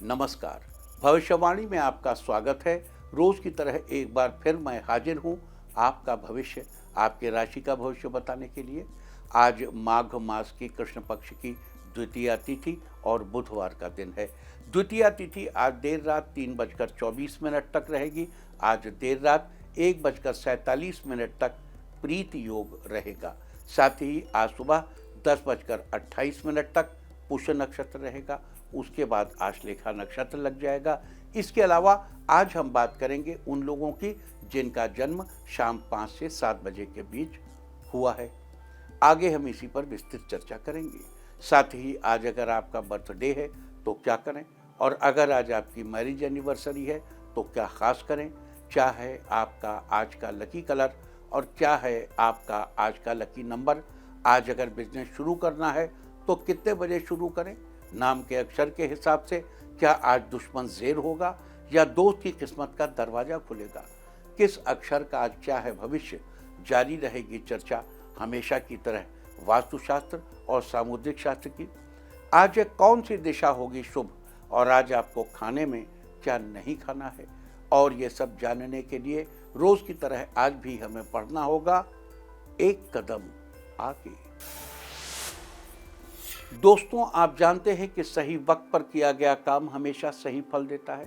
नमस्कार। भविष्यवाणी में आपका स्वागत है। रोज की तरह एक बार फिर मैं हाजिर हूँ आपका भविष्य, आपके राशि का भविष्य बताने के लिए। आज माघ मास की कृष्ण पक्ष की द्वितीया तिथि और बुधवार का दिन है। द्वितीया तिथि आज देर रात 3:24 तक रहेगी। आज देर रात 1:47 तक प्रीत योग रहेगा। साथ ही आज सुबह 10:28 तक पुष्य नक्षत्र रहेगा। उसके बाद आश्लेषा नक्षत्र लग जाएगा। इसके अलावा आज हम बात करेंगे उन लोगों की जिनका जन्म शाम 5 से 7 बजे के बीच हुआ है। आगे हम इसी पर विस्तृत चर्चा करेंगे। साथ ही आज अगर आपका बर्थडे है तो क्या करें, और अगर आज आपकी मैरिज एनिवर्सरी है तो क्या खास करें, क्या है आपका आज का लकी कलर और क्या है आपका आज का लकी नंबर। आज अगर बिजनेस शुरू करना है तो कितने बजे शुरू करें, नाम के अक्षर के हिसाब से क्या आज दुश्मन ज़ेर होगा या दोस्त की किस्मत का दरवाजा खुलेगा, किस अक्षर का आज क्या है भविष्य। जारी रहेगी चर्चा हमेशा की तरह वास्तुशास्त्र और सामुद्रिक शास्त्र की। आज कौन सी दिशा होगी शुभ और आज आपको खाने में क्या नहीं खाना है, और ये सब जानने के लिए रोज की तरह आज भी हमें पढ़ना होगा एक कदम आगे। दोस्तों, आप जानते हैं कि सही वक्त पर किया गया काम हमेशा सही फल देता है।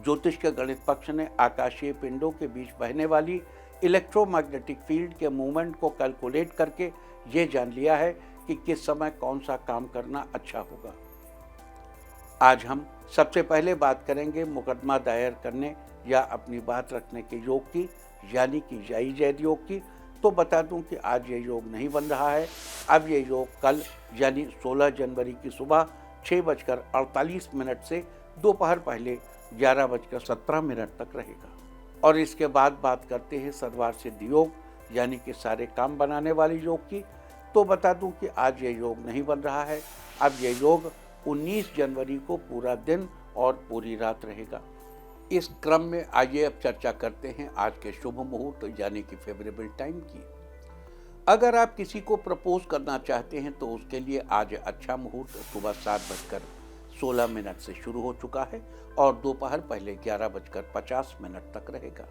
ज्योतिष के गणित पक्ष ने आकाशीय पिंडों के बीच बहने वाली इलेक्ट्रोमैग्नेटिक फील्ड के मूवमेंट को कैलकुलेट करके ये जान लिया है कि किस समय कौन सा काम करना अच्छा होगा। आज हम सबसे पहले बात करेंगे मुकदमा दायर करने या अपनी बात रखने के योग की, यानी कि जाई जैद योग की। तो बता दूं कि आज ये योग नहीं बन रहा है। अब ये योग कल यानी 16 जनवरी की सुबह 6:48 से दोपहर पहले 11:17 तक रहेगा। और इसके बाद बात करते हैं सर्वार सिद्ध योग यानी कि सारे काम बनाने वाले योग की। तो बता दूं कि आज ये योग नहीं बन रहा है। अब ये योग 19 जनवरी को पूरा दिन और पूरी रात रहेगा। इस क्रम में आइए अब चर्चा करते हैं आज के शुभ मुहूर्त यानी कि फेवरेबल टाइम की। अगर आप किसी को प्रपोज करना चाहते हैं तो उसके लिए आज अच्छा मुहूर्त सुबह 7:16 से शुरू हो चुका है और दोपहर पहले 11:50 तक रहेगा।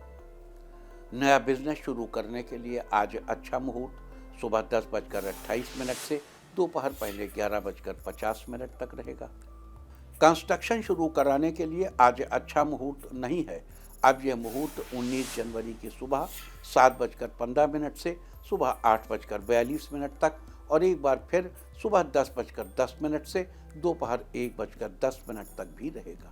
नया बिजनेस शुरू करने के लिए आज अच्छा मुहूर्त सुबह 10:28 से दोपहर पहले 11:50 तक रहेगा। कंस्ट्रक्शन शुरू कराने के लिए आज अच्छा मुहूर्त नहीं है। अब यह मुहूर्त 19 जनवरी की सुबह 7:15 से सुबह 8:42 तक और एक बार फिर सुबह 10:10 से दोपहर 1:10 तक भी रहेगा।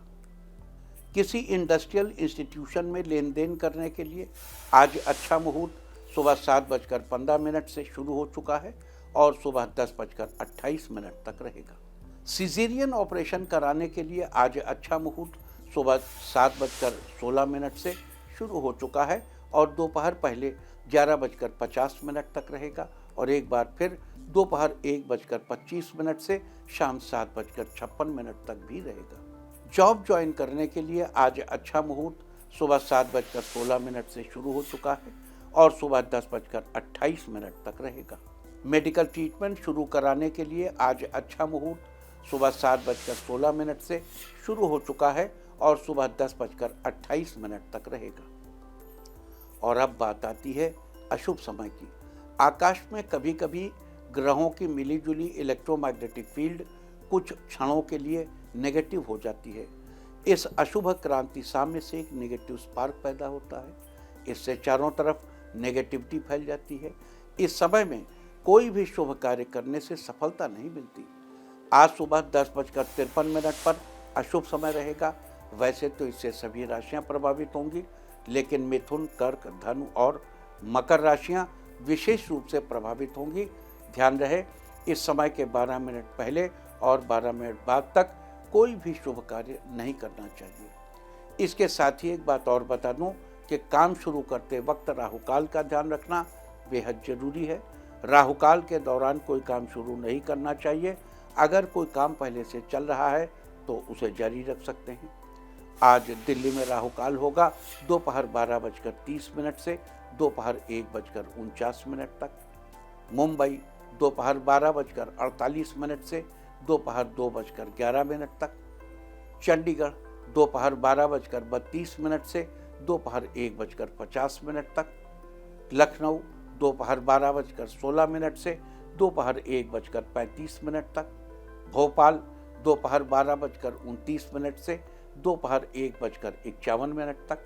किसी इंडस्ट्रियल इंस्टीट्यूशन में लेन देन करने के लिए आज अच्छा मुहूर्त सुबह 7:15 से शुरू हो चुका है और सुबह 10:28 तक रहेगा। सिजेरियन ऑपरेशन कराने के लिए आज अच्छा मुहूर्त सुबह 7:16 से शुरू हो चुका है और दोपहर पहले 11:50 तक रहेगा और एक बार फिर दोपहर 1:25 से शाम 7:56 तक भी रहेगा। जॉब ज्वाइन करने के लिए आज अच्छा मुहूर्त सुबह 7:16 से शुरू हो चुका है और सुबह 10:28 तक रहेगा। मेडिकल ट्रीटमेंट शुरू कराने के लिए आज अच्छा मुहूर्त सुबह 7:16 से शुरू हो चुका है और सुबह 10:28 तक रहेगा। और अब बात आती है अशुभ समय की। आकाश में कभी कभी ग्रहों की मिलीजुली इलेक्ट्रोमैग्नेटिक फील्ड कुछ क्षणों के लिए नेगेटिव हो जाती है। इस अशुभ क्रांति साम्य से एक नेगेटिव स्पार्क पैदा होता है। इससे चारों तरफ नेगेटिविटी फैल जाती है। इस समय में कोई भी शुभ कार्य करने से सफलता नहीं मिलती। आज सुबह 10:53 पर अशुभ समय रहेगा। वैसे तो इससे सभी राशियां प्रभावित होंगी, लेकिन मिथुन, कर्क, धनु और मकर राशियां विशेष रूप से प्रभावित होंगी। ध्यान रहे, इस समय के 12 मिनट पहले और 12 मिनट बाद तक कोई भी शुभ कार्य नहीं करना चाहिए। इसके साथ ही एक बात और बता दूं कि काम शुरू करते वक्त राहुकाल का ध्यान रखना बेहद जरूरी है। राहुकाल के दौरान कोई काम शुरू नहीं करना चाहिए। अगर कोई काम पहले से चल रहा है तो उसे जारी रख सकते हैं। आज दिल्ली में राहुकाल होगा दोपहर 12:30 से दोपहर 1:49 तक। मुंबई दोपहर 12:48 से दोपहर 2:11 तक। चंडीगढ़ दोपहर 12:32 से दोपहर 1:50 तक, लखनऊ दोपहर 12:16 से दोपहर 1:35 तक, भोपाल दोपहर 12:29 से दोपहर 1:51 तक,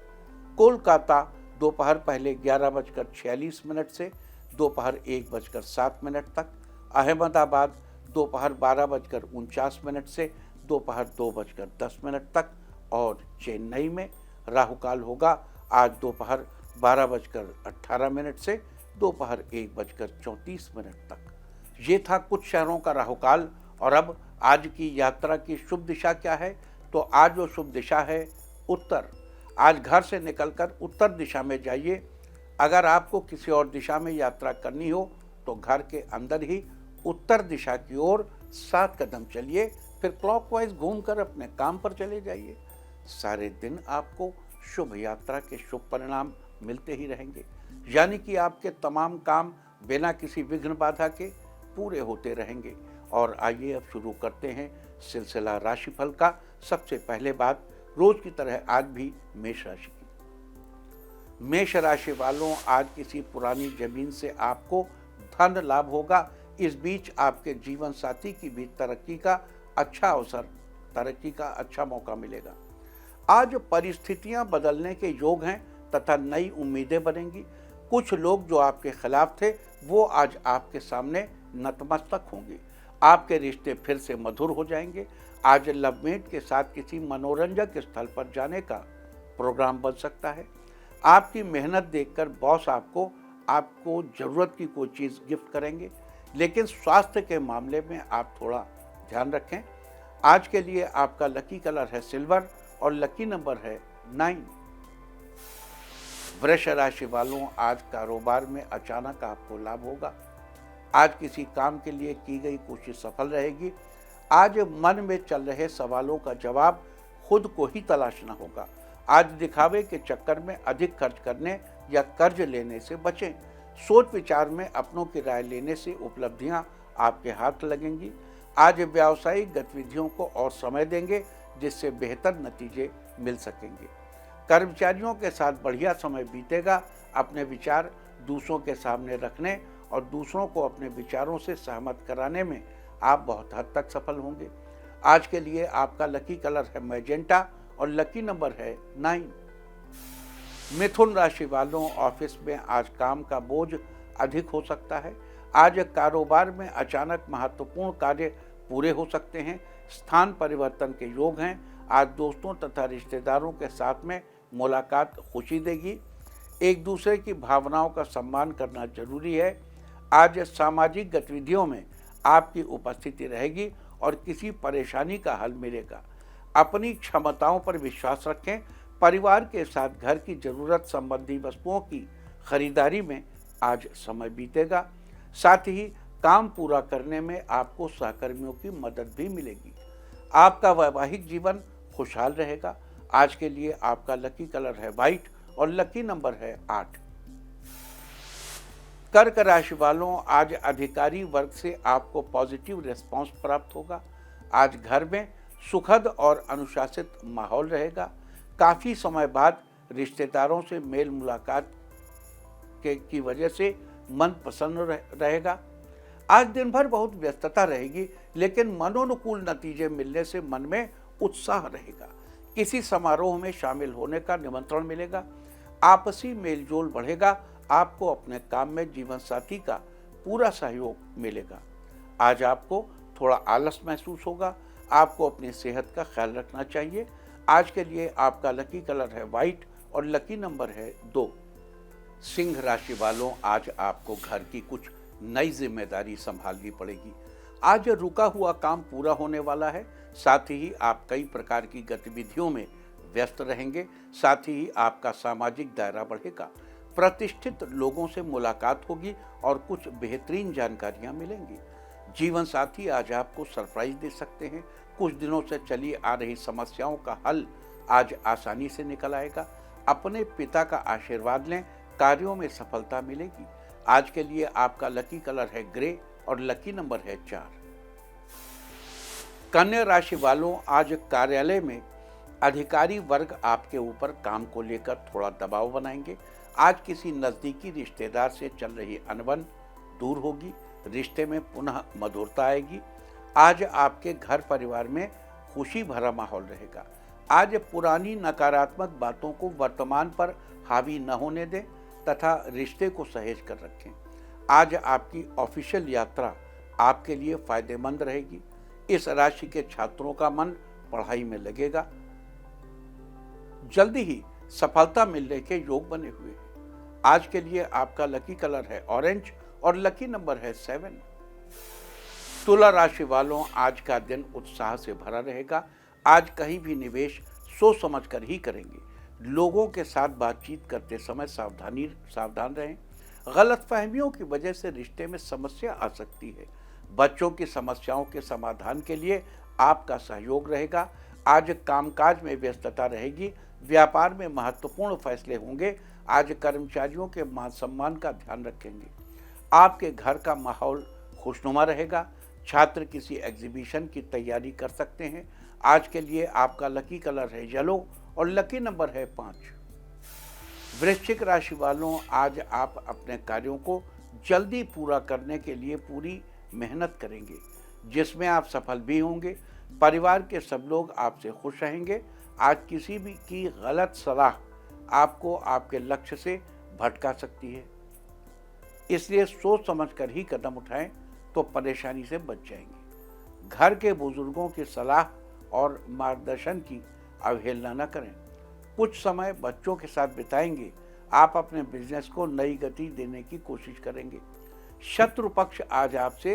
कोलकाता दोपहर पहले 11:46 से दोपहर 1:07 तक, अहमदाबाद दोपहर 12:49 से दोपहर 2:10 तक और चेन्नई में राहुकाल होगा आज दोपहर 12:18 से दोपहर 1:34 तक। ये था कुछ शहरों का राहुकाल। और अब आज की यात्रा की शुभ दिशा क्या है? तो आज वो शुभ दिशा है उत्तर। आज घर से निकलकर उत्तर दिशा में जाइए। अगर आपको किसी और दिशा में यात्रा करनी हो तो घर के अंदर ही उत्तर दिशा की ओर 7 कदम चलिए, फिर क्लॉकवाइज घूमकर अपने काम पर चले जाइए। सारे दिन आपको शुभ यात्रा के शुभ परिणाम मिलते ही रहेंगे, यानी कि आपके तमाम काम बिना किसी विघ्न बाधा के पूरे होते रहेंगे। और आइए अब शुरू करते हैं सिलसिला राशिफल का। सबसे पहले बात रोज की तरह आज भी मेष राशि की। मेष राशि वालों, आज किसी पुरानी जमीन से आपको धन लाभ होगा। इस बीच आपके जीवन साथी की भी तरक्की का अच्छा मौका मिलेगा। आज परिस्थितियां बदलने के योग हैं तथा नई उम्मीदें बनेंगी। कुछ लोग जो आपके खिलाफ थे वो आज आपके सामने नतमस्तक होंगे। आपके रिश्ते फिर से मधुर हो जाएंगे। आज लवमेट के साथ किसी मनोरंजक स्थल पर जाने का प्रोग्राम बन सकता है। आपकी मेहनत देखकर बॉस आपको जरूरत की कोई चीज़ गिफ्ट करेंगे, लेकिन स्वास्थ्य के मामले में आप थोड़ा ध्यान रखें। आज के लिए आपका लकी कलर है सिल्वर और लकी नंबर है 9। वृष राशि वालों, आज कारोबार में अचानक आपको लाभ होगा। आज किसी काम के लिए की गई कोशिश सफल रहेगी। आज मन में चल रहे सवालों का जवाब खुद को ही तलाशना होगा। आज दिखावे के चक्कर में अधिक खर्च करने या कर्ज लेने से बचें। सोच विचार में अपनों की राय लेने से उपलब्धियां आपके हाथ लगेंगी। आज व्यावसायिक गतिविधियों को और समय देंगे, जिससे बेहतर नतीजे मिल सकेंगे। कर्मचारियों के साथ बढ़िया समय बीतेगा। अपने विचार दूसरों के सामने रखने और दूसरों को अपने विचारों से सहमत कराने में आप बहुत हद तक सफल होंगे। आज के लिए आपका लकी कलर है मैजेंटा और लकी नंबर है 9। मिथुन राशि वालों, ऑफिस में आज काम का बोझ अधिक हो सकता है। आज कारोबार में अचानक महत्वपूर्ण कार्य पूरे हो सकते हैं। स्थान परिवर्तन के योग हैं। आज दोस्तों तथा रिश्तेदारों के साथ में मुलाकात खुशी देगी। एक दूसरे की भावनाओं का सम्मान करना जरूरी है। आज सामाजिक गतिविधियों में आपकी उपस्थिति रहेगी और किसी परेशानी का हल मिलेगा। अपनी क्षमताओं पर विश्वास रखें। परिवार के साथ घर की जरूरत संबंधी वस्तुओं की खरीदारी में आज समय बीतेगा। साथ ही काम पूरा करने में आपको सहकर्मियों की मदद भी मिलेगी। आपका वैवाहिक जीवन खुशहाल रहेगा। आज के लिए आपका लकी कलर है व्हाइट और लकी नंबर है 8। कर्क राशि वालों, आज अधिकारी वर्ग से आपको पॉजिटिव रिस्पांस प्राप्त होगा। आज घर में सुखद और अनुशासित माहौल रहेगा। काफ़ी समय बाद रिश्तेदारों से मेल मुलाकात की वजह से मन प्रसन्न रहेगा। आज दिन भर बहुत व्यस्तता रहेगी, लेकिन मनोनुकूल नतीजे मिलने से मन में उत्साह रहेगा। किसी समारोह में शामिल होने का निमंत्रण मिलेगा। आपसी मेलजोल बढ़ेगा। आपको अपने काम में जीवन साथी का पूरा सहयोग मिलेगा। आज आपको थोड़ा आलस महसूस होगा। आपको अपनी सेहत का ख्याल रखना चाहिए। आज के लिए आपका लकी कलर है व्हाइट और लकी नंबर है 2। सिंह राशि वालों, आज आपको घर की कुछ नई जिम्मेदारी संभालनी पड़ेगी। आज रुका हुआ काम पूरा होने वाला है। साथ ही आप कई प्रकार की गतिविधियों में व्यस्त रहेंगे। साथ ही आपका सामाजिक दायरा बढ़ेगा। प्रतिष्ठित लोगों से मुलाकात होगी और कुछ बेहतरीन जानकारियां मिलेंगी। जीवन साथी आज आपको सरप्राइज दे सकते हैं। कुछ दिनों से चली आ रही समस्याओं का हल आज आसानी से निकल आएगा। अपने पिता का आशीर्वाद लें, कार्यों में सफलता मिलेगी। आज के लिए आपका लकी कलर है ग्रे और लकी नंबर है 4। कन्या राशि वालों, आज कार्यालय में अधिकारी वर्ग आपके ऊपर काम को लेकर थोड़ा दबाव बनाएंगे। आज किसी नज़दीकी रिश्तेदार से चल रही अनबन दूर होगी, रिश्ते में पुनः मधुरता आएगी। आज आपके घर परिवार में खुशी भरा माहौल रहेगा। आज पुरानी नकारात्मक बातों को वर्तमान पर हावी न होने दें तथा रिश्ते को सहेज कर रखें। आज आपकी ऑफिशियल यात्रा आपके लिए फायदेमंद रहेगी। इस राशि के छात्रों का मन पढ़ाई में लगेगा। जल्दी ही सफलता मिलने के योग बने हुए हैं। आज के लिए आपका लकी कलर है ऑरेंज और लकी नंबर है 7। तुला राशि वालों, आज का दिन उत्साह से भरा रहेगा। आज कहीं भी निवेश सोच समझ कर ही करेंगे। लोगों के साथ बातचीत करते समय सावधान रहें। गलतफहमियों की वजह से रिश्ते में समस्या आ सकती है। बच्चों की समस्याओं के समाधान के लिए आपका सहयोग रहेगा। आज कामकाज में व्यस्तता रहेगी। व्यापार में महत्वपूर्ण फैसले होंगे। आज कर्मचारियों के मान सम्मान का ध्यान रखेंगे। आपके घर का माहौल खुशनुमा रहेगा। छात्र किसी एग्जीबिशन की तैयारी कर सकते हैं। आज के लिए आपका लकी कलर है येलो और लकी नंबर है 5। वृश्चिक राशि वालों, आज आप अपने कार्यों को जल्दी पूरा करने के लिए पूरी मेहनत करेंगे, जिसमें आप सफल भी होंगे। परिवार के सब लोग आपसे खुश रहेंगे। आज किसी भी की गलत सलाह आपको आपके लक्ष्य से भटका सकती है, इसलिए सोच समझकर ही कदम उठाएं तो परेशानी से बच जाएंगे। घर के बुजुर्गों की सलाह और मार्गदर्शन की अवहेलना न करें। कुछ समय बच्चों के साथ बिताएंगे। आप अपने बिजनेस को नई गति देने की कोशिश करेंगे। शत्रु पक्ष आज आपसे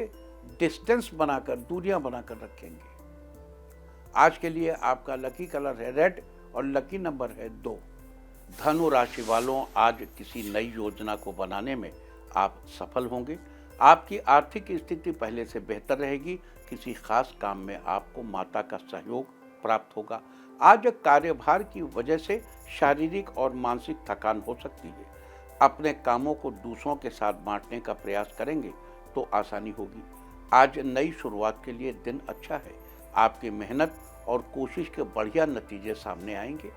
डिस्टेंस बनाकर, दूरियां बनाकर रखेंगे। आज के लिए आपका लकी कलर है रेड और लकी नंबर है 2। धनु राशि वालों, आज किसी नई योजना को बनाने में आप सफल होंगे। आपकी आर्थिक स्थिति पहले से बेहतर रहेगी। किसी खास काम में आपको माता का सहयोग प्राप्त होगा। आज कार्यभार की वजह से शारीरिक और मानसिक थकान हो सकती है। अपने कामों को दूसरों के साथ बांटने का प्रयास करेंगे तो आसानी होगी। आज नई शुरुआत के लिए दिन अच्छा है। आपकी मेहनत और कोशिश के बढ़िया नतीजे सामने आएंगे।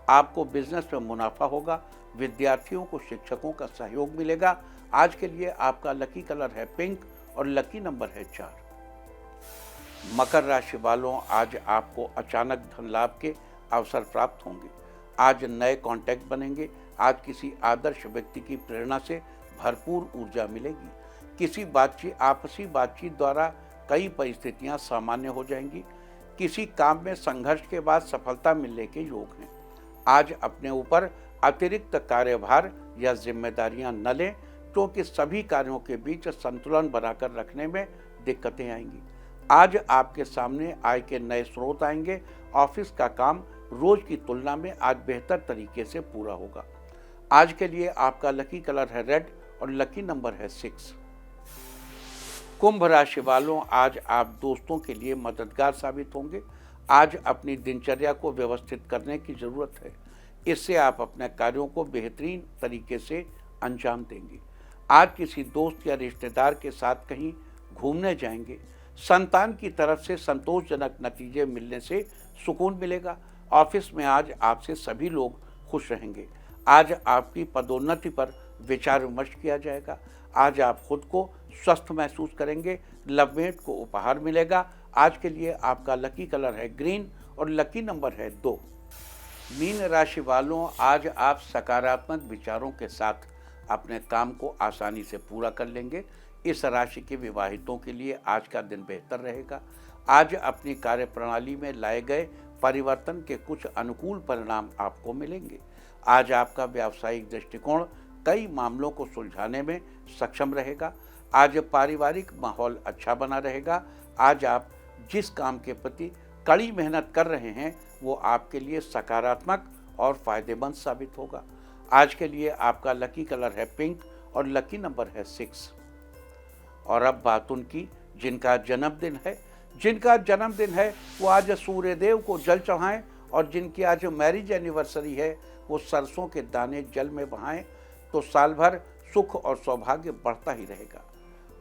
आपको बिजनेस में मुनाफा होगा। विद्यार्थियों को शिक्षकों का सहयोग मिलेगा। आज के लिए आपका लकी कलर है पिंक और लकी नंबर है 4। मकर राशि वालों, आज आपको अचानक धन लाभ के अवसर प्राप्त होंगे। आज नए कॉन्टैक्ट बनेंगे। आज किसी आदर्श व्यक्ति की प्रेरणा से भरपूर ऊर्जा मिलेगी। किसी आपसी बातचीत द्वारा कई परिस्थितियां सामान्य हो जाएंगी। किसी काम में संघर्ष के बाद सफलता मिलने के योग हैं। आज अपने ऊपर अतिरिक्त कार्यभार या जिम्मेदारियां न लें, क्योंकि सभी कार्यों के बीच संतुलन बनाकर रखने में दिक्कतें आएंगी। आज आपके सामने आय के नए स्रोत आएंगे। ऑफिस का काम रोज की तुलना में आज बेहतर तरीके से पूरा होगा। आज के लिए आपका लकी कलर है रेड और लकी नंबर है 6। कुंभ राशि वालों, आज आप दोस्तों के लिए मददगार साबित होंगे। आज अपनी दिनचर्या को व्यवस्थित करने की जरूरत है। इससे आप अपने कार्यों को बेहतरीन तरीके से अंजाम देंगे। आज किसी दोस्त या रिश्तेदार के साथ कहीं घूमने जाएंगे। संतान की तरफ से संतोषजनक नतीजे मिलने से सुकून मिलेगा। ऑफिस में आज आपसे सभी लोग खुश रहेंगे। आज आपकी पदोन्नति पर विचार विमर्श किया जाएगा। आज आप खुद को स्वस्थ महसूस करेंगे। लवमेट को उपहार मिलेगा। आज के लिए आपका लकी कलर है ग्रीन और लकी नंबर है 2। मीन राशि वालों, आज आप सकारात्मक विचारों के साथ अपने काम को आसानी से पूरा कर लेंगे। इस राशि के विवाहितों के लिए आज का दिन बेहतर रहेगा। आज अपनी कार्यप्रणाली में लाए गए परिवर्तन के कुछ अनुकूल परिणाम आपको मिलेंगे। आज आपका व्यावसायिक दृष्टिकोण कई मामलों को सुलझाने में सक्षम रहेगा। आज पारिवारिक माहौल अच्छा बना रहेगा। आज आप जिस काम के प्रति कड़ी मेहनत कर रहे हैं वो आपके लिए सकारात्मक और फायदेमंद साबित होगा। आज के लिए आपका लकी कलर है पिंक और लकी नंबर है 6। और अब बात उनकी जिनका जन्मदिन है वो आज सूर्य देव को जल चढ़ाएं, और जिनकी आज मैरिज एनिवर्सरी है वो सरसों के दाने जल में बहाएं, तो साल भर सुख और सौभाग्य बढ़ता ही रहेगा।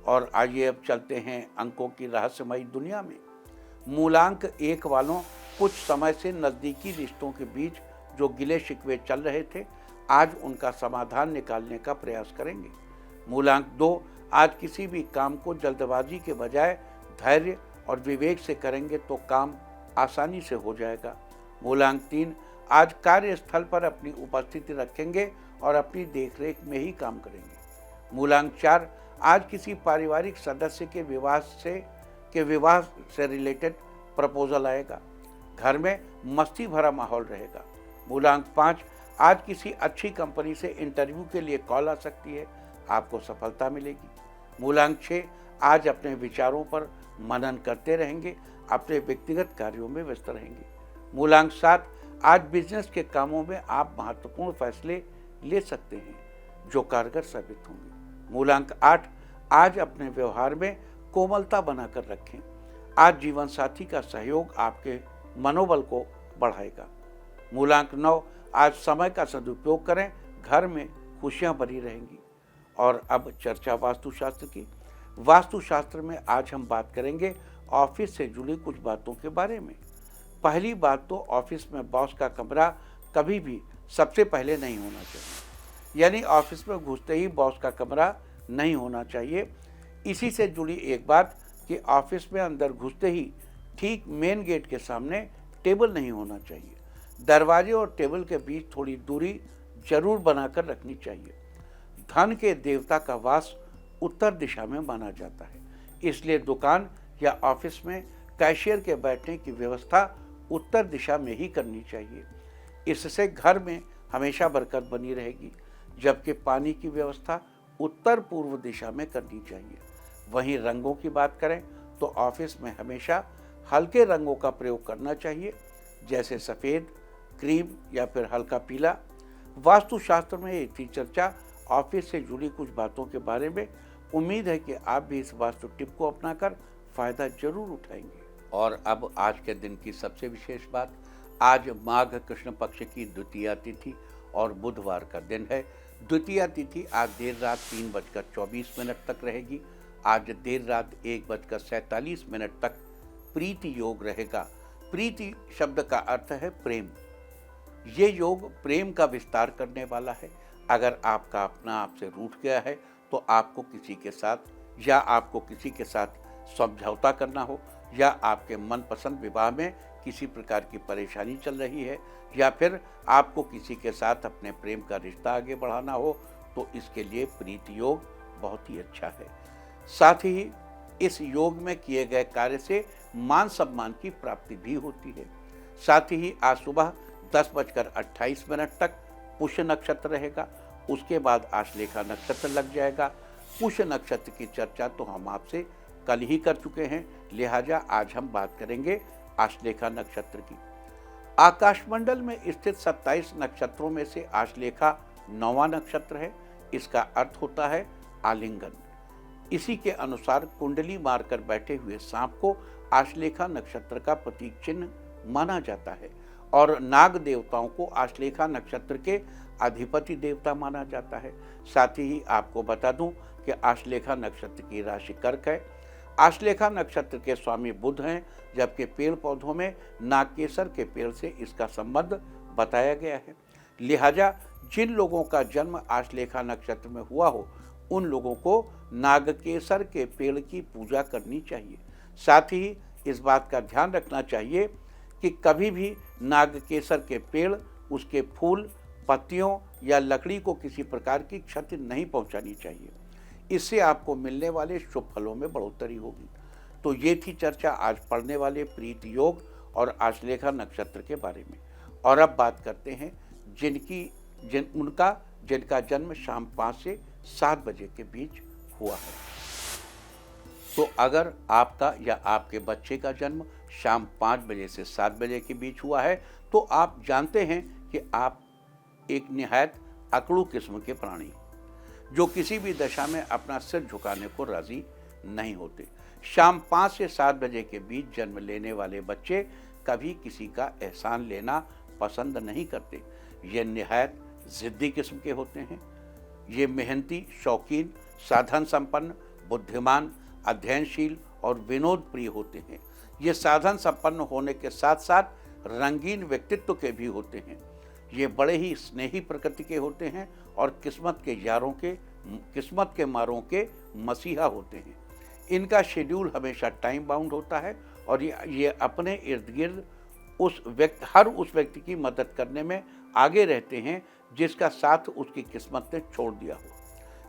और आइए अब चलते हैं अंकों की रहस्यमयी दुनिया में। मूलांक 1 वालों, कुछ समय से नज़दीकी रिश्तों के बीच जो गिले शिकवे चल रहे थे, आज उनका समाधान निकालने का प्रयास करेंगे। मूलांक 2, आज किसी भी काम को जल्दबाजी के बजाय धैर्य और विवेक से करेंगे तो काम आसानी से हो जाएगा। मूलांक 3, आज कार्यस्थल पर अपनी उपस्थिति रखेंगे और अपनी देखरेख में ही काम करेंगे। मूलांक 4, आज किसी पारिवारिक सदस्य के विवाह से रिलेटेड प्रपोजल आएगा। घर में मस्ती भरा माहौल रहेगा। मूलांक 5, आज किसी अच्छी कंपनी से इंटरव्यू के लिए कॉल आ सकती है, आपको सफलता मिलेगी। मूलांक 6, आज अपने विचारों पर मनन करते रहेंगे, अपने व्यक्तिगत कार्यों में व्यस्त रहेंगे। मूलांक 7, आज बिजनेस के कामों में आप महत्वपूर्ण फैसले ले सकते हैं जो कारगर साबित होंगे। मूलांक 8, आज अपने व्यवहार में कोमलता बनाकर रखें। आज जीवन साथी का सहयोग आपके मनोबल को बढ़ाएगा। मूलांक 9, आज समय का सदुपयोग करें, घर में खुशियां बनी रहेंगी। और अब चर्चा वास्तुशास्त्र की। वास्तुशास्त्र में आज हम बात करेंगे ऑफिस से जुड़ी कुछ बातों के बारे में। पहली बात तो ऑफिस में बॉस का कमरा कभी भी सबसे पहले नहीं होना चाहिए, यानी ऑफिस में घुसते ही बॉस का कमरा नहीं होना चाहिए। इसी से जुड़ी एक बात कि ऑफिस में अंदर घुसते ही ठीक मेन गेट के सामने टेबल नहीं होना चाहिए। दरवाजे और टेबल के बीच थोड़ी दूरी जरूर बनाकर रखनी चाहिए। धन के देवता का वास उत्तर दिशा में माना जाता है, इसलिए दुकान या ऑफिस में कैशियर के बैठने की व्यवस्था उत्तर दिशा में ही करनी चाहिए। इससे घर में हमेशा बरकत बनी रहेगी। जबकि पानी की व्यवस्था उत्तर पूर्व दिशा में करनी चाहिए। वहीं रंगों की बात करें तो ऑफिस में हमेशा हल्के रंगों का प्रयोग करना चाहिए, जैसे सफ़ेद, क्रीम या फिर हल्का पीला। वास्तुशास्त्र में एक थी चर्चा ऑफिस से जुड़ी कुछ बातों के बारे में। उम्मीद है कि आप भी इस वास्तु टिप को अपनाकर फायदा जरूर उठाएंगे। और अब आज के दिन की सबसे विशेष बात, आज माघ कृष्ण पक्ष की द्वितीया तिथि और बुधवार का दिन है। द्वितीया तिथि आज देर रात 3:24 तक रहेगी। आज देर रात 1:47 तक प्रीति योग रहेगा। प्रीति शब्द का अर्थ है प्रेम। ये योग प्रेम का विस्तार करने वाला है। अगर आपका अपना आपसे रूठ गया है तो आपको किसी के साथ समझौता करना हो, या आपके मनपसंद विवाह में किसी प्रकार की परेशानी चल रही है, या फिर आपको किसी के साथ अपने प्रेम का रिश्ता आगे बढ़ाना हो, तो इसके लिए प्रीति योग बहुत ही अच्छा है। साथ ही इस योग में किए गए कार्य से मान सम्मान की प्राप्ति भी होती है। साथ ही आज सुबह 10:28 तक पुष्य नक्षत्र रहेगा। उसके बाद आश्लेषा नक्षत्र लग जाएगा। पुष्य नक्षत्र की चर्चा तो हम आपसे कल ही कर चुके हैं, लिहाजा आज हम बात करेंगे आश्लेषा नक्षत्र की। आकाशमंडल में स्थित 27 नक्षत्रों में से आश्लेषा 9वां नक्षत्र है। इसका अर्थ होता है आलिंगन। इसी के अनुसार कुंडली मारकर बैठे हुए सांप को आश्लेषा नक्षत्र का प्रतीक चिन्ह माना जाता है, और नाग देवताओं को आश्लेषा नक्षत्र के अधिपति देवता माना जाता है। साथ ही आपको बता दूं कि आश्लेषा नक्षत्र की राशि कर्क है। आश्लेषा नक्षत्र के स्वामी बुध हैं, जबकि पेड़ पौधों में नागकेसर के पेड़ से इसका संबंध बताया गया है। लिहाजा जिन लोगों का जन्म आश्लेषा नक्षत्र में हुआ हो, उन लोगों को नागकेसर के पेड़ की पूजा करनी चाहिए। साथ ही इस बात का ध्यान रखना चाहिए कि कभी भी नागकेसर के पेड़, उसके फूल, पत्तियों या लकड़ी को किसी प्रकार की क्षति नहीं पहुंचानी चाहिए। इससे आपको मिलने वाले शुभ फलों में बढ़ोतरी होगी। तो ये थी चर्चा आज पढ़ने वाले प्रीति योग और आश्लेषा नक्षत्र के बारे में। और अब बात करते हैं जिनका जन्म शाम 5 से 7 बजे के बीच हुआ है। तो अगर आपका या आपके बच्चे का जन्म शाम 5 बजे से 7 बजे के बीच हुआ है, तो आप जानते हैं कि आप एक निहायत अकड़ू किस्म के प्राणी, जो किसी भी दशा में अपना सिर झुकाने को राजी नहीं होते। शाम 5 से 7 बजे के बीच जन्म लेने वाले बच्चे कभी किसी का एहसान लेना पसंद नहीं करते। ये निहायत जिद्दी किस्म के होते हैं। ये मेहनती, शौकीन, साधन संपन्न, बुद्धिमान, अध्ययनशील और विनोद प्रिय होते हैं। ये साधन संपन्न होने के साथ साथ रंगीन व्यक्तित्व के भी होते हैं। ये बड़े ही स्नेही प्रकृति के होते हैं और किस्मत के मारों के मसीहा होते हैं। इनका शेड्यूल हमेशा टाइम बाउंड होता है और ये अपने इर्द गिर्द हर उस व्यक्ति की मदद करने में आगे रहते हैं जिसका साथ उसकी किस्मत ने छोड़ दिया हो।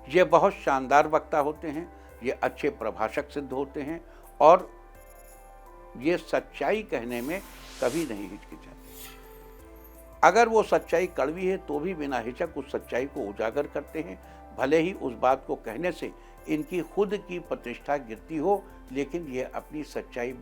ये बहुत शानदार वक्ता होते हैं, ये अच्छे प्रभाषक सिद्ध होते हैं और ये सच्चाई कहने में कभी नहीं हिचकिचाते। अगर वो सच्चाई कड़वी है तो भी बिना हिचक उस सच्चाई को उजागर करते हैं। भले ही उस बात को कहने से इनकी खुद की प्रतिष्ठा गिरती हो, लेकिन ये अपनी सच्चाई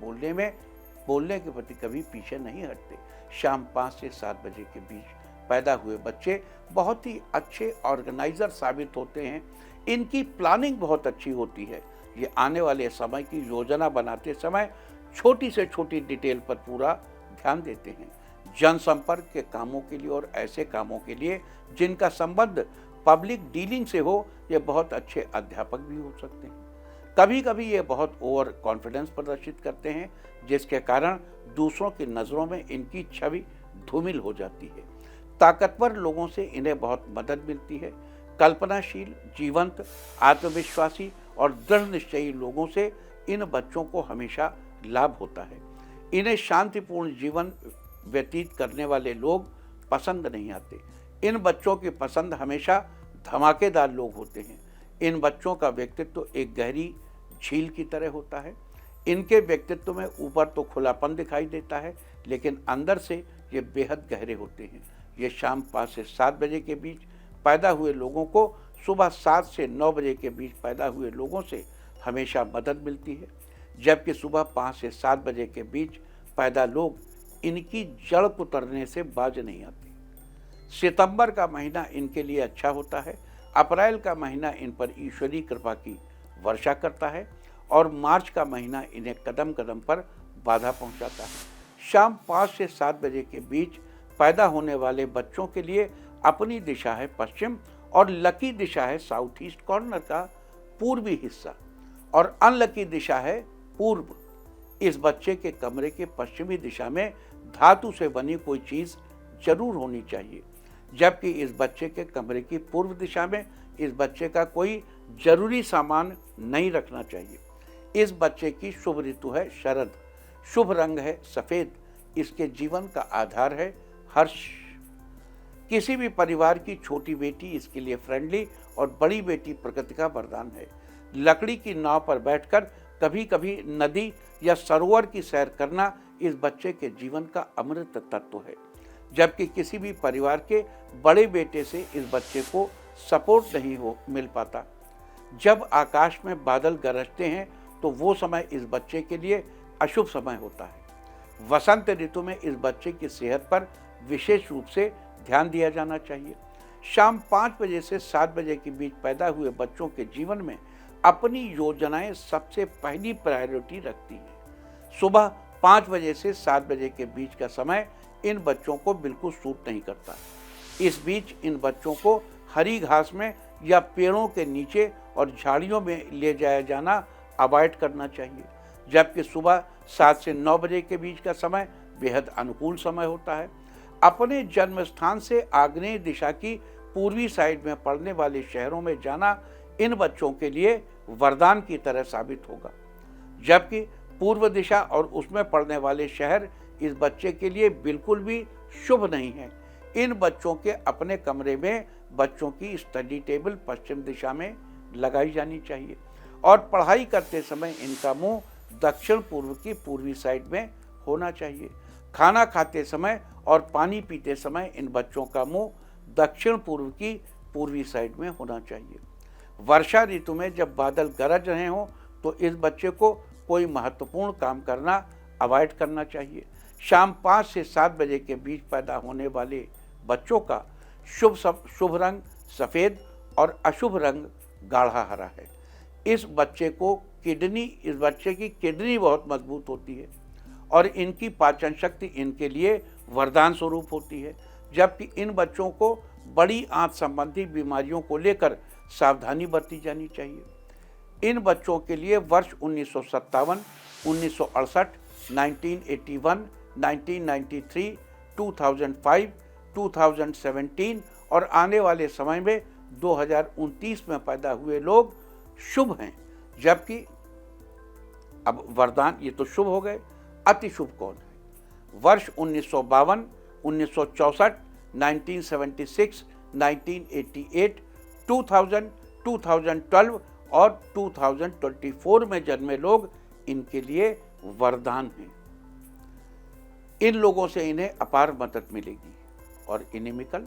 बोलने के प्रति कभी पीछे नहीं हटते। शाम 5 से 7 बजे के बीच पैदा हुए बच्चे बहुत ही अच्छे ऑर्गेनाइजर साबित होते हैं। इनकी प्लानिंग बहुत अच्छी होती है। ये आने वाले समय की योजना बनाते समय छोटी से छोटी डिटेल पर पूरा ध्यान देते हैं। जनसंपर्क के कामों के लिए और ऐसे कामों के लिए जिनका संबंध पब्लिक डीलिंग से हो, ये बहुत अच्छे अध्यापक भी हो सकते हैं। कभी कभी ये बहुत ओवर कॉन्फिडेंस प्रदर्शित करते हैं, जिसके कारण दूसरों की नज़रों में इनकी छवि धूमिल हो जाती है। ताकतवर लोगों से इन्हें बहुत मदद मिलती है। कल्पनाशील, जीवंत, आत्मविश्वासी और दृढ़ निश्चयी लोगों से इन बच्चों को हमेशा लाभ होता है। इन्हें शांतिपूर्ण जीवन व्यतीत करने वाले लोग पसंद नहीं आते। इन बच्चों की पसंद हमेशा धमाकेदार लोग होते हैं। इन बच्चों का व्यक्तित्व एक गहरी झील की तरह होता है। इनके व्यक्तित्व में ऊपर तो खुलापन दिखाई देता है, लेकिन अंदर से ये बेहद गहरे होते हैं। ये शाम 5 से 7 बजे के बीच पैदा हुए लोगों को सुबह 7 से 9 बजे के बीच पैदा हुए लोगों से हमेशा मदद मिलती है, जबकि सुबह 5 से 7 बजे के बीच पैदा लोग इनकी जड़ कुतरने से बाज नहीं आते। सितंबर का महीना इनके लिए अच्छा होता है। अप्रैल का महीना इन पर ईश्वरीय कृपा की वर्षा करता है और मार्च का महीना इन्हें कदम कदम पर बाधा पहुंचाता है। शाम 5 से 7 बजे के बीच पैदा होने वाले बच्चों के लिए अपनी दिशा है पश्चिम और लकी दिशा है साउथ ईस्ट कॉर्नर का पूर्वी हिस्सा और अनलकी दिशा है पूर्व। इस बच्चे के कमरे के पश्चिमी दिशा में धातु से बनी कोई चीज जरूर होनी चाहिए, जबकि इस बच्चे के कमरे की पूर्व दिशा में इस बच्चे का कोई जरूरी सामान नहीं रखना चाहिए। इस बच्चे की शुभ ऋतु है शरद। शुभ रंग है सफेद। इसके जीवन का आधार है हर्ष। किसी भी परिवार की छोटी बेटी इसके लिए फ्रेंडली और बड़ी बेटी प्रकृति का वरदान है। लकड़ी की नाव पर बैठकर कभी कभी नदी या सरोवर की सैर करना इस बच्चे के जीवन का अमृत तत्व है, जबकि किसी भी परिवार के बड़े बेटे से इस बच्चे को सपोर्ट नहीं मिल पाता। जब आकाश में बादल गरजते हैं तो वो समय इस बच्चे के लिए अशुभ समय होता है। वसंत ऋतु में इस बच्चे की सेहत पर विशेष रूप से ध्यान दिया जाना चाहिए। शाम 5 बजे से 7 बजे के बीच पैदा हुए बच्चों के जीवन में अपनी योजनाएं सबसे पहली प्रायोरिटी रखती हैं। सुबह 5 बजे से 7 बजे के बीच का समय इन बच्चों को बिल्कुल सूट नहीं करता। इस बीच इन बच्चों को हरी घास में या पेड़ों के नीचे और झाड़ियों में ले जाया जाना अवॉइड करना चाहिए, जबकि सुबह 7 से 9 बजे के बीच का समय बेहद अनुकूल समय होता है। अपने जन्म स्थान से आग्नेय दिशा की पूर्वी साइड में पड़ने वाले शहरों में जाना इन बच्चों के लिए वरदान की तरह साबित होगा, जबकि पूर्व दिशा और उसमें पड़ने वाले शहर इस बच्चे के लिए बिल्कुल भी शुभ नहीं है। इन बच्चों के अपने कमरे में बच्चों की स्टडी टेबल पश्चिम दिशा में लगाई जानी चाहिए और पढ़ाई करते समय इनका मुंह दक्षिण पूर्व की पूर्वी साइड में होना चाहिए। खाना खाते समय और पानी पीते समय इन बच्चों का मुंह दक्षिण पूर्व की पूर्वी साइड में होना चाहिए। वर्षा ऋतु में जब बादल गरज रहे हों तो इस बच्चे को कोई महत्वपूर्ण काम करना अवॉइड करना चाहिए। शाम 5 से 7 बजे के बीच पैदा होने वाले बच्चों का शुभ रंग सफ़ेद और अशुभ रंग गाढ़ा हरा है। इस बच्चे की किडनी बहुत मजबूत होती है और इनकी पाचन शक्ति इनके लिए वरदान स्वरूप होती है, जबकि इन बच्चों को बड़ी आंत संबंधी बीमारियों को लेकर सावधानी बरती जानी चाहिए। इन बच्चों के लिए वर्ष 1957, 1968, 1981, 1993, 2005, 2017 और आने वाले समय में 2029 में पैदा हुए लोग शुभ हैं। जबकि अब वरदान ये तो शुभ हो गए, अति शुभ कौन है? वर्ष 1952, 1964, 1976, 1988, 2000, 2012 और 2024 में जन्मे लोग इनके लिए वरदान हैं। इन लोगों से इन्हें अपार मदद मिलेगी। और इनिमिकल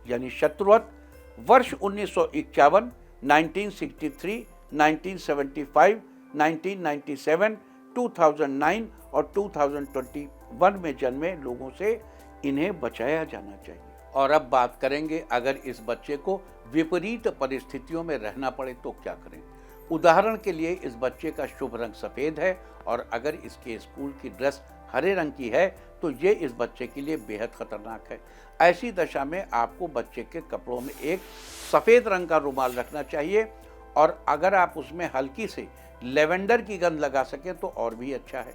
यानी शत्रुवत वर्ष 1951, 1963, 1975, 1997, 2009 और 2021 में जन्मे लोगों से इन्हें बचाया जाना चाहिए। और अब बात करेंगे, अगर इस बच्चे को विपरीत परिस्थितियों में रहना पड़े तो क्या करें। उदाहरण के लिए इस बच्चे का शुभ रंग सफ़ेद है और अगर इसके स्कूल की ड्रेस हरे रंग की है तो ये इस बच्चे के लिए बेहद खतरनाक है। ऐसी दशा में आपको बच्चे के कपड़ों में एक सफ़ेद रंग का रुमाल रखना चाहिए और अगर आप उसमें हल्की से लेवेंडर की गंध लगा सकें तो और भी अच्छा है।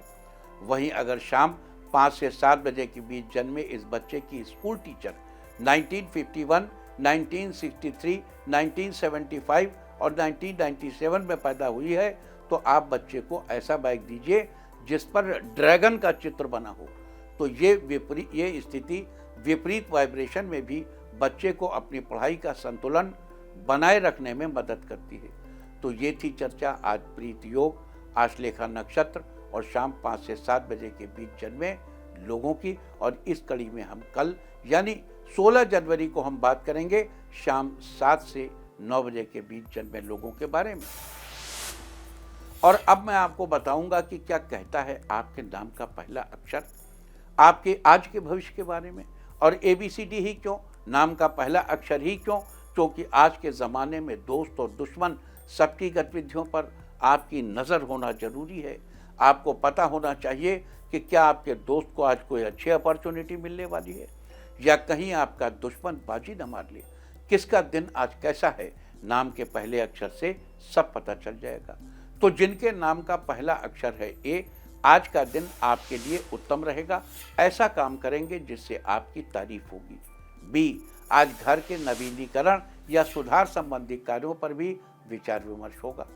वहीं अगर शाम 5 से 7 बजे के बीच जन्मे इस बच्चे की स्कूल टीचर 1951, 1963, 1975 और 1997 में पैदा हुई है तो आप बच्चे को ऐसा बैग दीजिए जिस पर ड्रैगन का चित्र बना हो। तो ये स्थिति विपरीत वाइब्रेशन में भी बच्चे को अपनी पढ़ाई का संतुलन बनाए रखने में मदद करती है। तो ये थी चर्चा आज प्रीत योग, आश्लेषा नक्षत्र और शाम 5 से 7 बजे के बीच जन्मे लोगों की। और इस कड़ी में हम कल यानी 16 जनवरी को हम बात करेंगे शाम 7 से 9 बजे के बीच जन्मे लोगों के बारे में। और अब मैं आपको बताऊंगा कि क्या कहता है आपके नाम का पहला अक्षर आपके आज के भविष्य के बारे में। और ABCD ही क्यों, नाम का पहला अक्षर ही क्यों? क्योंकि आज के ज़माने में दोस्त और दुश्मन सबकी गतिविधियों पर आपकी नज़र होना जरूरी है। आपको पता होना चाहिए कि क्या आपके दोस्त को आज कोई अच्छी अपॉर्चुनिटी मिलने वाली है या कहीं आपका दुश्मन बाजी न मार ले। किसका दिन आज कैसा है, नाम के पहले अक्षर से सब पता चल जाएगा। तो जिनके नाम का पहला अक्षर है A, आज का दिन आपके लिए उत्तम रहेगा। ऐसा काम करेंगे जिससे आपकी तारीफ होगी। B, आज घर के नवीनीकरण या सुधार संबंधी कार्यों पर भी विचार विमर्श होगा।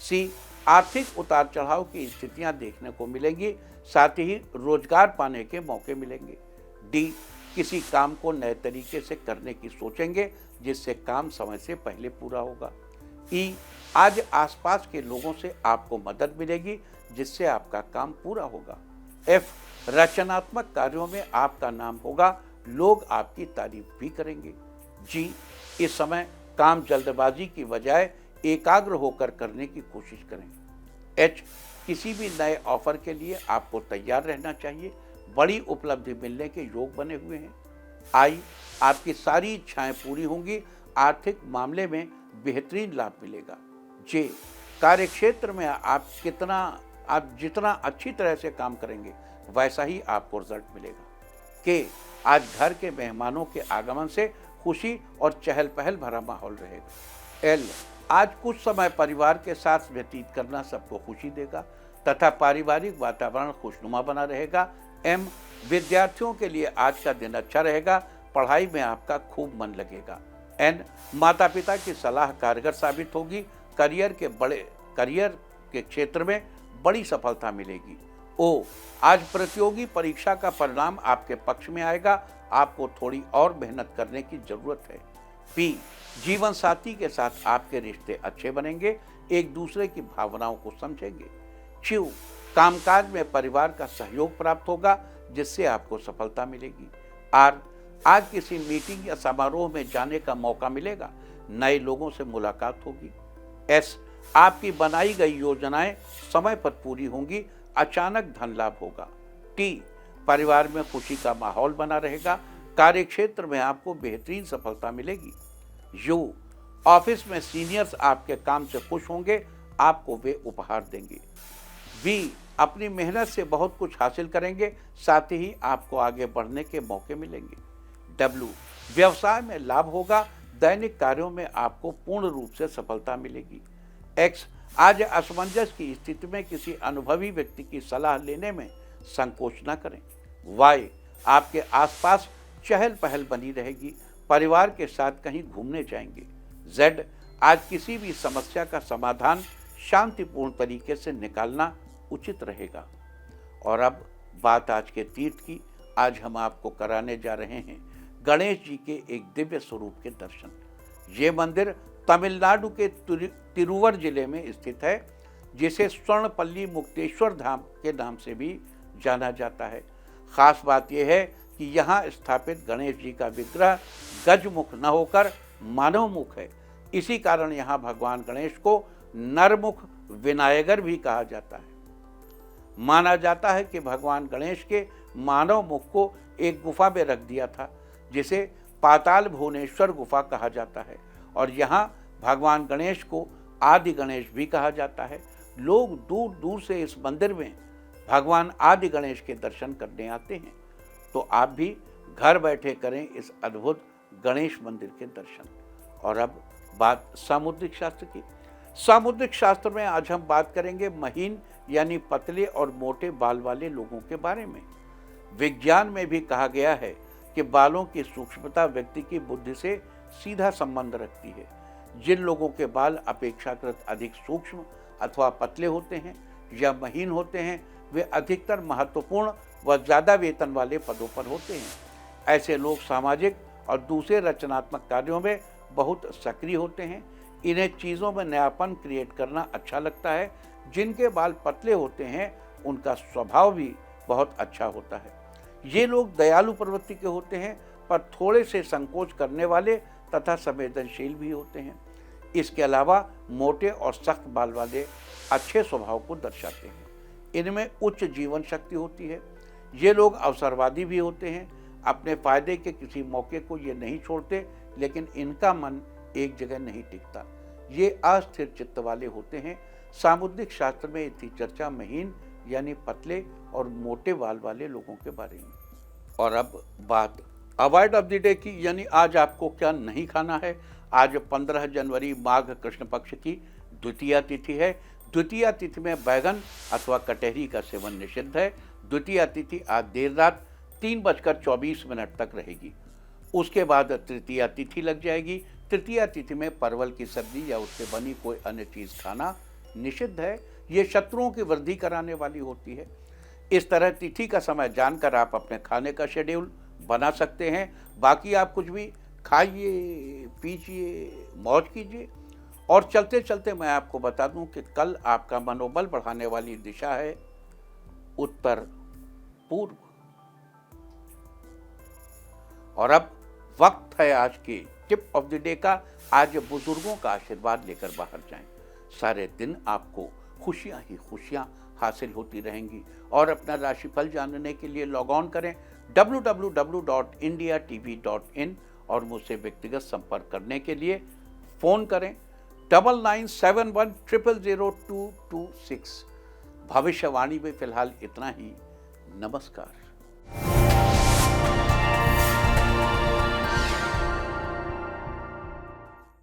C, आर्थिक उतार चढ़ाव की स्थितियां देखने को मिलेंगी, साथ ही रोजगार पाने के मौके मिलेंगे। D, किसी काम को नए तरीके से करने की सोचेंगे जिससे काम समय से पहले पूरा होगा। E, आज आसपास के लोगों से आपको मदद मिलेगी जिससे आपका काम पूरा होगा। F, रचनात्मक कार्यों में आपका नाम होगा, लोग आपकी तारीफ भी करेंगे। G, इस समय काम जल्दबाजी की बजाय एकाग्र होकर करने की कोशिश करें। H, किसी भी नए ऑफर के लिए आपको तैयार रहना चाहिए, बड़ी उपलब्धि मिलने के योग बने हुए हैं। I, आपकी सारी इच्छाएं पूरी होंगी, आर्थिक मामले में बेहतरीन लाभ मिलेगा। J, कार्यक्षेत्र में आप जितना अच्छी तरह से काम करेंगे वैसा ही आपको रिजल्ट मिलेगा। K, आज घर के मेहमानों के आगमन से खुशी और चहल पहल भरा माहौल रहेगा। L, आज कुछ समय परिवार के साथ व्यतीत करना सबको खुशी देगा तथा पारिवारिक वातावरण खुशनुमा बना रहेगा। M, विद्यार्थियों के लिए आज का दिन अच्छा रहेगा, पढ़ाई में आपका खूब मन लगेगा। N, माता पिता की सलाह कारगर साबित होगी, करियर के क्षेत्र में बड़ी सफलता मिलेगी। O, आज प्रतियोगी परीक्षा का परिणाम आपके पक्ष में आएगा, आपको थोड़ी और मेहनत करने की जरूरत है। P, जीवन साथी के साथ आपके रिश्ते अच्छे बनेंगे, एक दूसरे की भावनाओं को समझेंगे। Q, कामकाज में परिवार का सहयोग प्राप्त होगा जिससे आपको सफलता मिलेगी। R, आज किसी मीटिंग या समारोह में जाने का मौका मिलेगा, नए लोगों से मुलाकात होगी। S, आपकी बनाई गई योजनाएं समय पर पूरी होंगी, अचानक धन लाभ होगा। T, परिवार में खुशी का माहौल बना रहेगा, कार्यक्षेत्र में आपको बेहतरीन सफलता मिलेगी। U, ऑफिस में सीनियर्स आपके काम से खुश होंगे, आपको वे उपहार देंगे। V, अपनी मेहनत से बहुत कुछ हासिल करेंगे, साथ ही आपको आगे बढ़ने के मौके मिलेंगे। W, व्यवसाय में लाभ होगा, दैनिक कार्यों में आपको पूर्ण रूप से सफलता मिलेगी। X, आज असमंजस की स्थिति में किसी अनुभवी व्यक्ति की सलाह लेने में संकोच न करें। वाई, आपके आसपास चहल पहल बनी रहेगी, परिवार के साथ कहीं घूमने जाएंगे। जेड, आज किसी भी समस्या का समाधान शांतिपूर्ण तरीके से निकालना उचित रहेगा। और अब बात आज के तीर्थ की। आज हम आपको कराने जा रहे हैं गणेश जी के एक दिव्य स्वरूप के दर्शन। ये मंदिर तमिलनाडु के तिरुवर जिले में स्थित है, जिसे स्वर्णपल्ली मुक्तेश्वर धाम के नाम से भी जाना जाता है। खास बात यह है कि यहाँ स्थापित गणेश जी का विग्रह गजमुख न होकर मानवमुख है। इसी कारण यहाँ भगवान गणेश को नरमुख विनायगर भी कहा जाता है। माना जाता है कि भगवान गणेश के मानव मुख को एक गुफा में रख दिया था, जिसे पाताल भुवनेश्वर गुफा कहा जाता है, और यहाँ भगवान गणेश को आदि गणेश भी कहा जाता है। लोग दूर दूर से इस मंदिर में भगवान आदि गणेश के दर्शन करने आते हैं। तो आप भी घर बैठे करें इस अद्भुत गणेश मंदिर के दर्शन। और अब बात सामुद्रिक शास्त्र की। सामुद्रिक शास्त्र में आज हम बात करेंगे महीन यानी पतले और मोटे बाल वाले लोगों के बारे में। विज्ञान में भी कहा गया है कि बालों की सूक्ष्मता व्यक्ति की बुद्धि से सीधा संबंध रखती है। जिन लोगों के बाल अपेक्षाकृत अधिक सूक्ष्म अथवा पतले होते हैं या महीन होते हैं, वे अधिकतर महत्वपूर्ण व ज़्यादा वेतन वाले पदों पर होते हैं। ऐसे लोग सामाजिक और दूसरे रचनात्मक कार्यों में बहुत सक्रिय होते हैं। इन्हें चीज़ों में नयापन क्रिएट करना अच्छा लगता है। जिनके बाल पतले होते हैं उनका स्वभाव भी बहुत अच्छा होता है। ये लोग दयालु प्रवृत्ति के होते हैं, पर थोड़े से संकोच करने वाले तथा संवेदनशील भी होते हैं। इसके अलावा मोटे और सख्त बाल वाले अच्छे स्वभाव को दर्शाते हैं। इनमें उच्च जीवन शक्ति होती है। ये लोग अवसरवादी भी होते हैं। अपने फायदे के किसी मौके को ये नहीं छोड़ते, लेकिन इनका मन एक जगह नहीं टिकता। ये अस्थिर चित्त वाले होते हैं। सामुद्रिक शास्त्र में इतनी चर्चा महीन यानी पतले और मोटे बाल वाले लोगों के बारे में। और अब बात अवॉइड ऑफ द डे की, यानी आज आपको क्या नहीं खाना है। आज 15 जनवरी माघ कृष्ण पक्ष की द्वितीया तिथि है। द्वितीया तिथि में बैगन अथवा कटहरी का सेवन निषिद्ध है। द्वितीया तिथि आज देर रात 3:24 तक रहेगी। उसके बाद तृतीया तिथि लग जाएगी। तृतीया तिथि में परवल की सब्जी या उससे बनी कोई अन्य चीज़ खाना निषिद्ध है। ये शत्रुओं की वृद्धि कराने वाली होती है। इस तरह तिथि का समय जानकर आप अपने खाने का शेड्यूल बना सकते हैं। बाकी आप कुछ भी खाइए, पीजिए, मौज कीजिए। और चलते चलते मैं आपको बता दूं कि कल आपका मनोबल बढ़ाने वाली दिशा है उत्तर पूर्व। और अब वक्त है आज की टिप ऑफ द डे का। आज बुजुर्गों का आशीर्वाद लेकर बाहर जाएं। सारे दिन आपको खुशियां ही खुशियां हासिल होती रहेंगी। और अपना राशिफल जानने के लिए लॉग ऑन करें www.indiatv.in और मुझसे व्यक्तिगत संपर्क करने के लिए फ़ोन करें 9971000226। भविष्यवाणी में फिलहाल इतना ही। नमस्कार।